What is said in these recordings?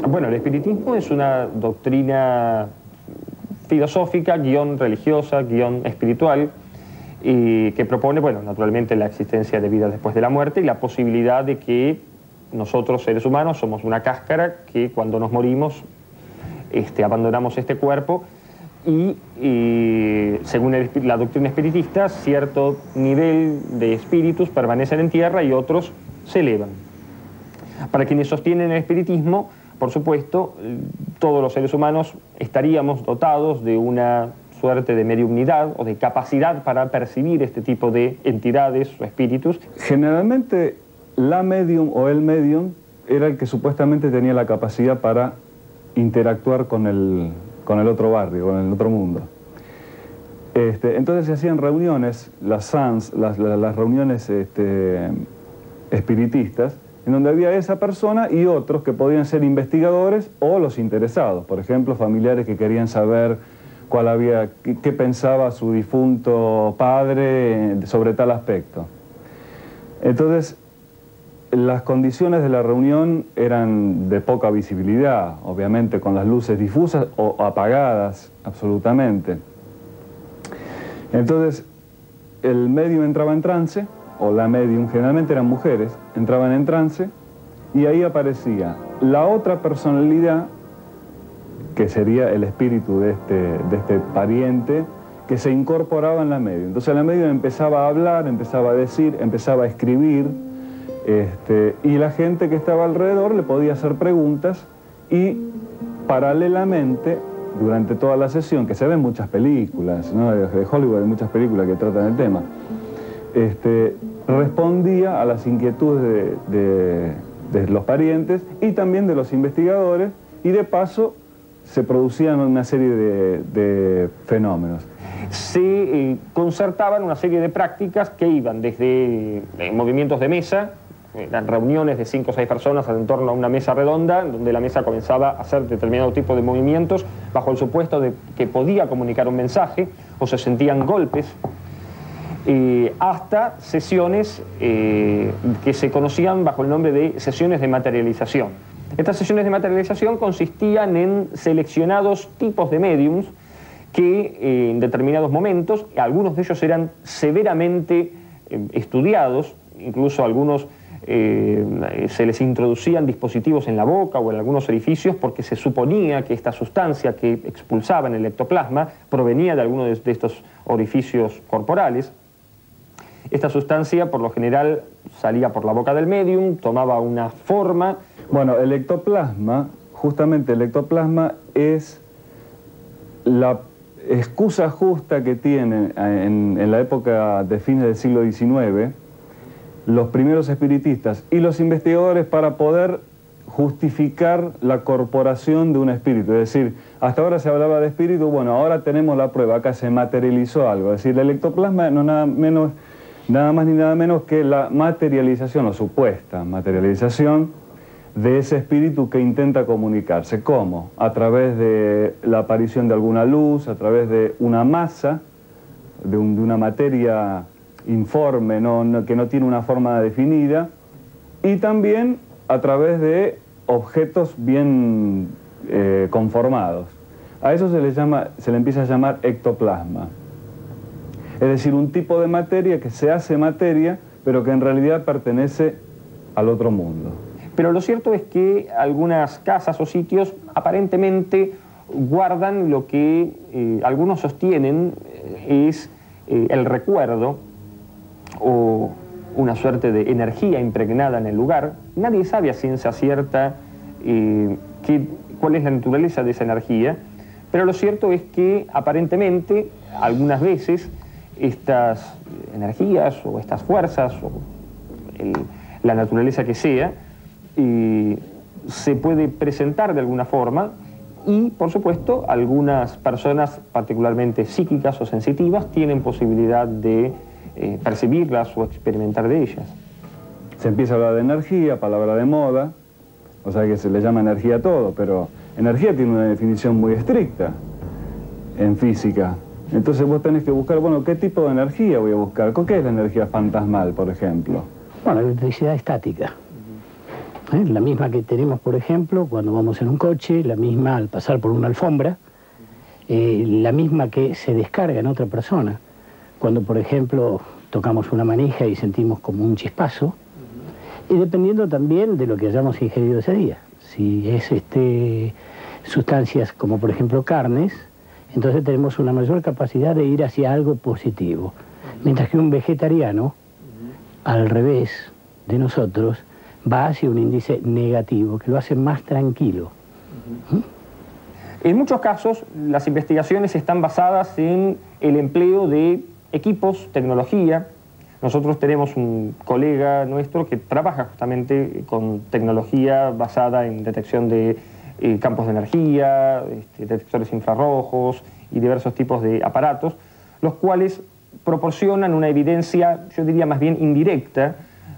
Bueno, el espiritismo es una doctrina filosófica, guión religiosa, guión espiritual, y que propone, bueno, naturalmente la existencia de vida después de la muerte y la posibilidad de que nosotros, seres humanos, somos una cáscara que cuando nos morimos abandonamos este cuerpo y según la doctrina espiritista, cierto nivel de espíritus permanecen en tierra y otros se elevan. Para quienes sostienen el espiritismo, por supuesto, todos los seres humanos estaríamos dotados de una suerte de mediumnidad o de capacidad para percibir este tipo de entidades o espíritus. Generalmente la medium o el medium era el que supuestamente tenía la capacidad para interactuar con el otro barrio, con el otro mundo. Entonces se hacían reuniones, las SANS, las reuniones espiritistas, en donde había esa persona y otros que podían ser investigadores o los interesados, por ejemplo, familiares que querían saber qué pensaba su difunto padre sobre tal aspecto. Entonces, las condiciones de la reunión eran de poca visibilidad, obviamente con las luces difusas o apagadas absolutamente. Entonces, el medium entraba en trance, o la medium, generalmente eran mujeres, entraban en trance y ahí aparecía la otra personalidad, que sería el espíritu de este pariente, que se incorporaba en la medium. Entonces la medium empezaba a hablar, empezaba a decir, empezaba a escribir, y la gente que estaba alrededor le podía hacer preguntas y paralelamente, durante toda la sesión, que se ven muchas películas, ¿no? De Hollywood hay muchas películas que tratan el tema, respondía a las inquietudes de los parientes y también de los investigadores, y de paso se producían una serie de fenómenos. Se concertaban una serie de prácticas que iban desde movimientos de mesa, eran reuniones de 5 o 6 personas en torno a una mesa redonda, donde la mesa comenzaba a hacer determinado tipo de movimientos bajo el supuesto de que podía comunicar un mensaje, o se sentían golpes, hasta sesiones que se conocían bajo el nombre de sesiones de materialización. Estas sesiones de materialización consistían en seleccionados tipos de médiums que en determinados momentos, algunos de ellos eran severamente estudiados, incluso algunos se les introducían dispositivos en la boca o en algunos orificios porque se suponía que esta sustancia que expulsaban el ectoplasma provenía de alguno de estos orificios corporales. Esta sustancia, por lo general, salía por la boca del médium, tomaba una forma. Bueno, el ectoplasma, justamente el ectoplasma es la excusa justa que tienen en la época de fines del siglo XIX los primeros espiritistas y los investigadores para poder justificar la corporación de un espíritu. Es decir, hasta ahora se hablaba de espíritu, bueno, ahora tenemos la prueba, acá se materializó algo. Es decir, el ectoplasma no nada más ni nada menos que la materialización o supuesta materialización de ese espíritu que intenta comunicarse. ¿Cómo? A través de la aparición de alguna luz, a través de una masa, de una materia informe, que no tiene una forma definida, y también a través de objetos bien conformados. A eso se le empieza a llamar ectoplasma. Es decir, un tipo de materia que se hace materia, pero que en realidad pertenece al otro mundo. Pero lo cierto es que algunas casas o sitios aparentemente guardan lo que algunos sostienen es el recuerdo o una suerte de energía impregnada en el lugar. Nadie sabe a ciencia cierta cuál es la naturaleza de esa energía, pero lo cierto es que aparentemente algunas veces estas energías o estas fuerzas o la naturaleza que sea se puede presentar de alguna forma y, por supuesto, algunas personas particularmente psíquicas o sensitivas tienen posibilidad de percibirlas o experimentar de ellas. Se empieza a hablar de energía, palabra de moda, o sea que se le llama energía a todo, pero energía tiene una definición muy estricta en física. Entonces vos tenés que buscar, bueno, ¿qué tipo de energía voy a buscar? ¿Qué es la energía fantasmal, por ejemplo? Bueno, la electricidad estática. La misma que tenemos, por ejemplo, cuando vamos en un coche, la misma al pasar por una alfombra, la misma que se descarga en otra persona. Cuando, por ejemplo, tocamos una manija y sentimos como un chispazo, y dependiendo también de lo que hayamos ingerido ese día. Si es sustancias como, por ejemplo, carnes, entonces tenemos una mayor capacidad de ir hacia algo positivo. Mientras que un vegetariano, al revés de nosotros, va hacia un índice negativo, que lo hace más tranquilo. En muchos casos, las investigaciones están basadas en el empleo de equipos, tecnología. Nosotros tenemos un colega nuestro que trabaja justamente con tecnología basada en detección de campos de energía, detectores infrarrojos y diversos tipos de aparatos, los cuales proporcionan una evidencia, yo diría más bien indirecta,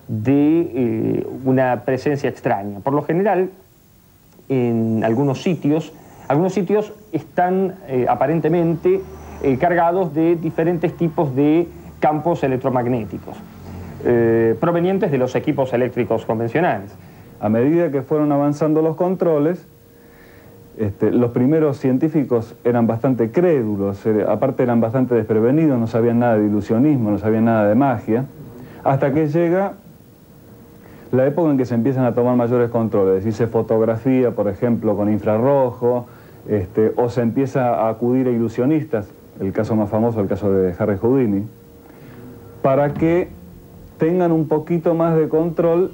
de una presencia extraña. Por lo general, en algunos sitios están aparentemente cargados de diferentes tipos de campos electromagnéticos, provenientes de los equipos eléctricos convencionales. A medida que fueron avanzando los controles, los primeros científicos eran bastante crédulos, aparte eran bastante desprevenidos, no sabían nada de ilusionismo, no sabían nada de magia, hasta que llega la época en que se empiezan a tomar mayores controles, es decir, se fotografía, por ejemplo, con infrarrojo, o se empieza a acudir a ilusionistas, el caso más famoso, el caso de Harry Houdini, para que tengan un poquito más de control.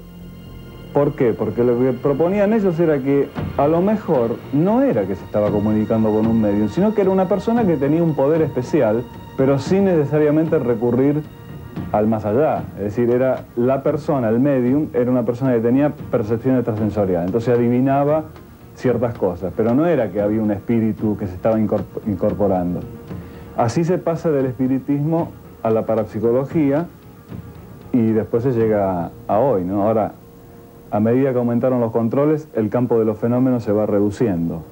¿Por qué? Porque lo que proponían ellos era que a lo mejor no era que se estaba comunicando con un medium, sino que era una persona que tenía un poder especial, pero sin necesariamente recurrir al más allá. Es decir, era la persona, el medium, era una persona que tenía percepción extrasensorial, entonces adivinaba ciertas cosas, pero no era que había un espíritu que se estaba incorporando. Así se pasa del espiritismo a la parapsicología y después se llega a hoy, ¿no? Ahora, a medida que aumentaron los controles, el campo de los fenómenos se va reduciendo.